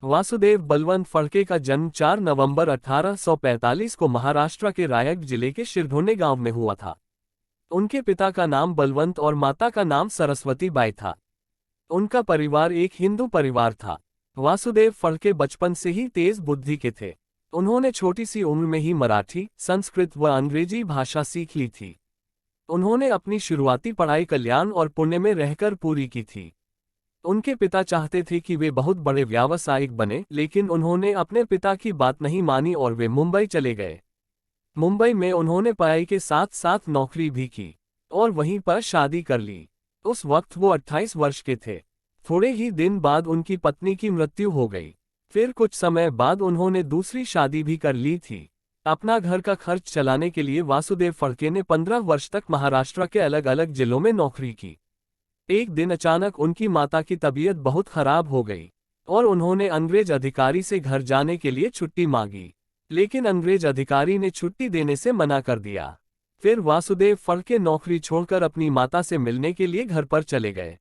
वासुदेव बलवंत फडके का जन्म 4 नवंबर 1845 को महाराष्ट्र के रायगढ़ जिले के शिरढोणे गांव में हुआ था। उनके पिता का नाम बलवंत और माता का नाम सरस्वती बाई था। उनका परिवार एक हिंदू परिवार था। वासुदेव फडके बचपन से ही तेज बुद्धि के थे। उन्होंने छोटी सी उम्र में ही मराठी, संस्कृत व अंग्रेजी भाषा सीख ली थी। उन्होंने अपनी शुरुआती पढ़ाई कल्याण और पुणे में रहकर पूरी की थी। उनके पिता चाहते थे कि वे बहुत बड़े व्यावसायिक बने, लेकिन उन्होंने अपने पिता की बात नहीं मानी और वे मुंबई चले गए। मुंबई में उन्होंने पढ़ाई के साथ साथ नौकरी भी की और वहीं पर शादी कर ली। उस वक्त वो 28 वर्ष के थे। थोड़े ही दिन बाद उनकी पत्नी की मृत्यु हो गई। फिर कुछ समय बाद उन्होंने दूसरी शादी भी कर ली थी। अपना घर का खर्च चलाने के लिए वासुदेव फडके ने 15 वर्ष तक महाराष्ट्र के अलग अलग जिलों में नौकरी की। एक दिन अचानक उनकी माता की तबीयत बहुत खराब हो गई और उन्होंने अंग्रेज अधिकारी से घर जाने के लिए छुट्टी मांगी, लेकिन अंग्रेज अधिकारी ने छुट्टी देने से मना कर दिया। फिर वासुदेव फडके नौकरी छोड़कर अपनी माता से मिलने के लिए घर पर चले गए,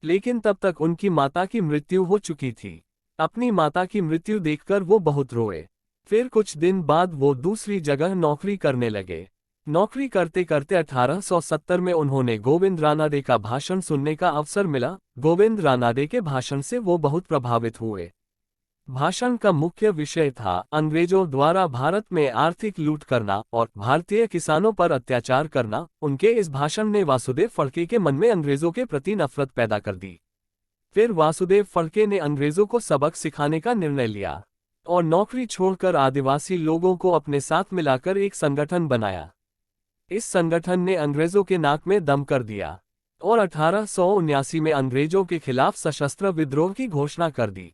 लेकिन तब तक उनकी माता की मृत्यु हो चुकी थी। अपनी माता की मृत्यु देखकर वो बहुत रोए। फिर कुछ दिन बाद वो दूसरी जगह नौकरी करने लगे। नौकरी करते करते 1870 में उन्होंने गोविंद रानाडे का भाषण सुनने का अवसर मिला। गोविंद रानाडे के भाषण से वो बहुत प्रभावित हुए। भाषण का मुख्य विषय था अंग्रेजों द्वारा भारत में आर्थिक लूट करना और भारतीय किसानों पर अत्याचार करना। उनके इस भाषण ने वासुदेव फडके के मन में अंग्रेजों के प्रति नफरत पैदा कर दी। फिर वासुदेव फडके ने अंग्रेजों को सबक सिखाने का निर्णय लिया और नौकरी छोड़कर आदिवासी लोगों को अपने साथ मिलाकर एक संगठन बनाया। इस संगठन ने अंग्रेजों के नाक में दम कर दिया और 1879 में अंग्रेजों के खिलाफ सशस्त्र विद्रोह की घोषणा कर दी।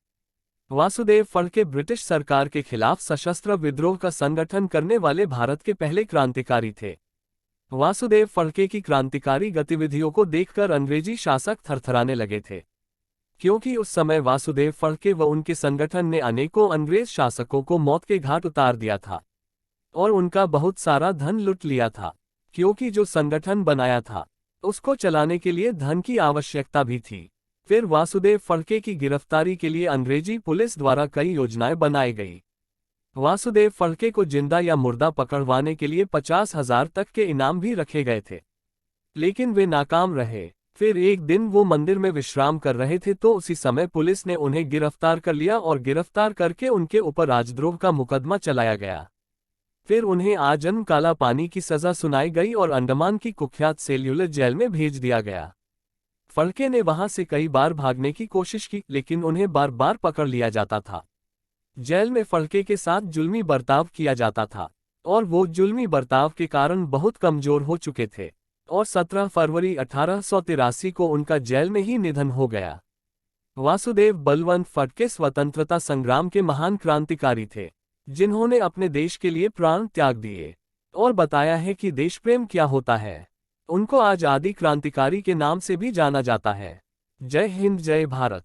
वासुदेव फडके ब्रिटिश सरकार के खिलाफ सशस्त्र विद्रोह का संगठन करने वाले भारत के पहले क्रांतिकारी थे। वासुदेव फडके की क्रांतिकारी गतिविधियों को देखकर अंग्रेजी शासक थरथराने लगे थे, क्योंकि उस समय वासुदेव फडके व उनके संगठन ने अनेकों अंग्रेज शासकों को मौत के घाट उतार दिया था और उनका बहुत सारा धन लूट लिया था। क्योंकि जो संगठन बनाया था उसको चलाने के लिए धन की आवश्यकता भी थी। फिर वासुदेव फडके की गिरफ्तारी के लिए अंग्रेजी पुलिस द्वारा कई योजनाएं बनाई गई। वासुदेव फडके को जिंदा या मुर्दा पकड़वाने के लिए 50,000 तक के इनाम भी रखे गए थे, लेकिन वे नाकाम रहे। फिर एक दिन वो मंदिर में विश्राम कर रहे थे तो उसी समय पुलिस ने उन्हें गिरफ्तार कर लिया और गिरफ्तार करके उनके ऊपर राजद्रोह का मुकदमा चलाया गया। फिर उन्हें आजीवन काला पानी की सजा सुनाई गई और अंडमान की कुख्यात सेल्यूलर जेल में भेज दिया गया। फडके ने वहां से कई बार भागने की कोशिश की, लेकिन उन्हें बार बार पकड़ लिया जाता था। जेल में फडके के साथ जुल्मी बर्ताव किया जाता था और वो जुल्मी बर्ताव के कारण बहुत कमजोर हो चुके थे और 17 फरवरी 1883 को उनका जेल में ही निधन हो गया। वासुदेव बलवंत फडके स्वतंत्रता संग्राम के महान क्रांतिकारी थे, जिन्होंने अपने देश के लिए प्राण त्याग दिए और बताया है कि देश प्रेम क्या होता है। उनको आज आदि क्रांतिकारी के नाम से भी जाना जाता है। जय हिंद, जय भारत।